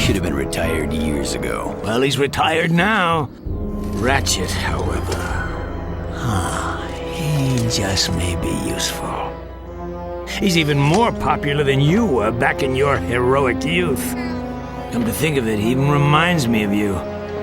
should have been retired years ago. Well, he's retired now. Ratchet, however... He just may be useful. He's even more popular than you were back in your heroic youth. Come to think of it, he even reminds me of you.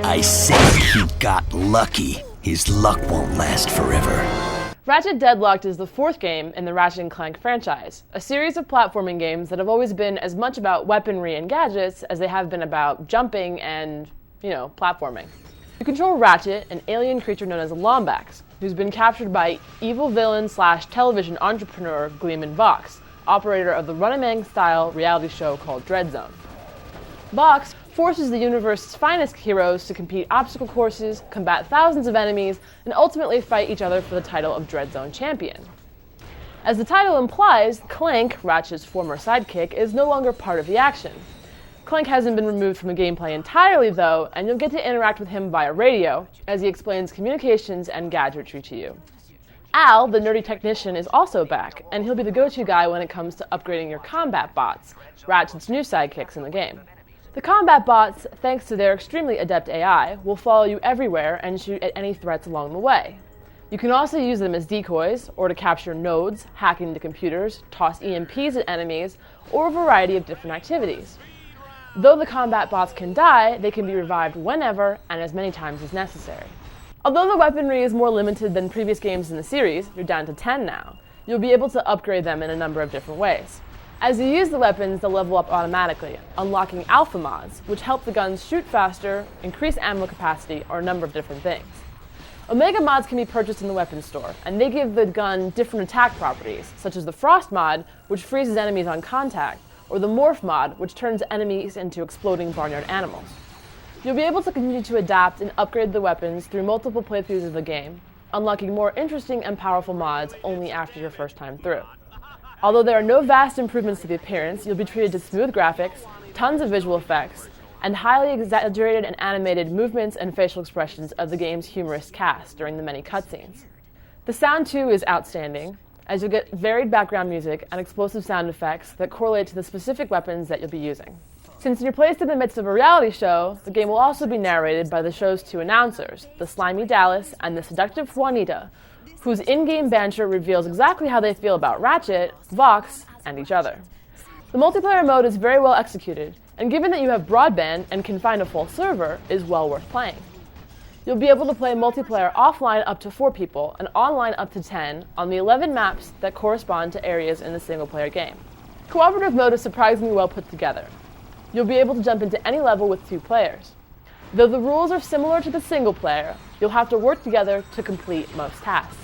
I say he got lucky. His luck won't last forever. Ratchet Deadlocked is the fourth game in the Ratchet & Clank franchise, a series of platforming games that have always been as much about weaponry and gadgets as they have been about jumping and, platforming. You control Ratchet, an alien creature known as a Lombax, who's been captured by evil villain / television entrepreneur Gleeman Vox, operator of the Running-Man-style reality show called Dread Zone. Vox forces the universe's finest heroes to compete obstacle courses, combat thousands of enemies, and ultimately fight each other for the title of Dread Zone champion. As the title implies, Clank, Ratchet's former sidekick, is no longer part of the action. Clank hasn't been removed from the gameplay entirely, though, and you'll get to interact with him via radio, as he explains communications and gadgetry to you. Al, the nerdy technician, is also back, and he'll be the go-to guy when it comes to upgrading your combat bots, Ratchet's new sidekicks in the game. The combat bots, thanks to their extremely adept AI, will follow you everywhere and shoot at any threats along the way. You can also use them as decoys, or to capture nodes, hack into computers, toss EMPs at enemies, or a variety of different activities. Though the combat bots can die, they can be revived whenever and as many times as necessary. Although the weaponry is more limited than previous games in the series, you're down to 10 now, you'll be able to upgrade them in a number of different ways. As you use the weapons, they'll level up automatically, unlocking alpha mods, which help the guns shoot faster, increase ammo capacity, or a number of different things. Omega mods can be purchased in the weapons store, and they give the gun different attack properties, such as the Frost mod, which freezes enemies on contact, or the Morph mod, which turns enemies into exploding barnyard animals. You'll be able to continue to adapt and upgrade the weapons through multiple playthroughs of the game, unlocking more interesting and powerful mods only after your first time through. Although there are no vast improvements to the appearance, you'll be treated to smooth graphics, tons of visual effects, and highly exaggerated and animated movements and facial expressions of the game's humorous cast during the many cutscenes. The sound, too, is outstanding, as you'll get varied background music and explosive sound effects that correlate to the specific weapons that you'll be using. Since you're placed in the midst of a reality show, the game will also be narrated by the show's two announcers, the slimy Dallas and the seductive Juanita, whose in-game banter reveals exactly how they feel about Ratchet, Vox, and each other. The multiplayer mode is very well executed, and given that you have broadband and can find a full server, is well worth playing. You'll be able to play multiplayer offline up to 4 people and online up to 10 on the 11 maps that correspond to areas in the single-player game. Cooperative Mode is surprisingly well put together. You'll be able to jump into any level with 2 players. Though the rules are similar to the single-player, you'll have to work together to complete most tasks.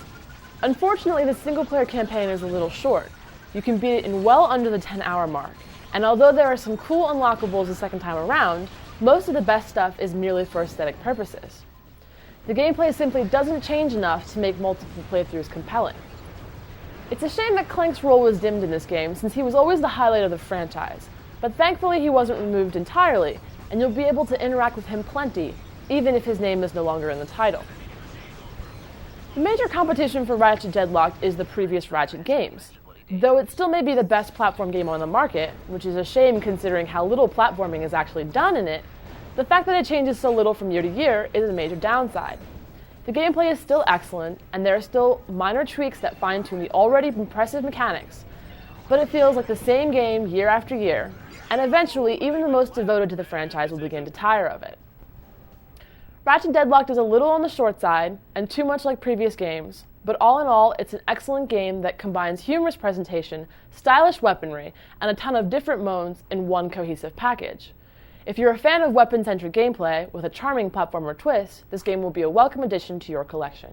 Unfortunately, the single-player campaign is a little short. You can beat it in well under the 10-hour mark, and although there are some cool unlockables the second time around, most of the best stuff is merely for aesthetic purposes. The gameplay simply doesn't change enough to make multiple playthroughs compelling. It's a shame that Clank's role was dimmed in this game, since he was always the highlight of the franchise, but thankfully he wasn't removed entirely, and you'll be able to interact with him plenty, even if his name is no longer in the title. The major competition for Ratchet Deadlocked is the previous Ratchet games, though it still may be the best platform game on the market, which is a shame considering how little platforming is actually done in it. The fact that it changes so little from year to year is a major downside. The gameplay is still excellent, and there are still minor tweaks that fine-tune the already impressive mechanics, but it feels like the same game year after year, and eventually even the most devoted to the franchise will begin to tire of it. Ratchet Deadlocked is a little on the short side, and too much like previous games, but all in all, it's an excellent game that combines humorous presentation, stylish weaponry, and a ton of different modes in one cohesive package. If you're a fan of weapon-centric gameplay with a charming platformer twist, this game will be a welcome addition to your collection.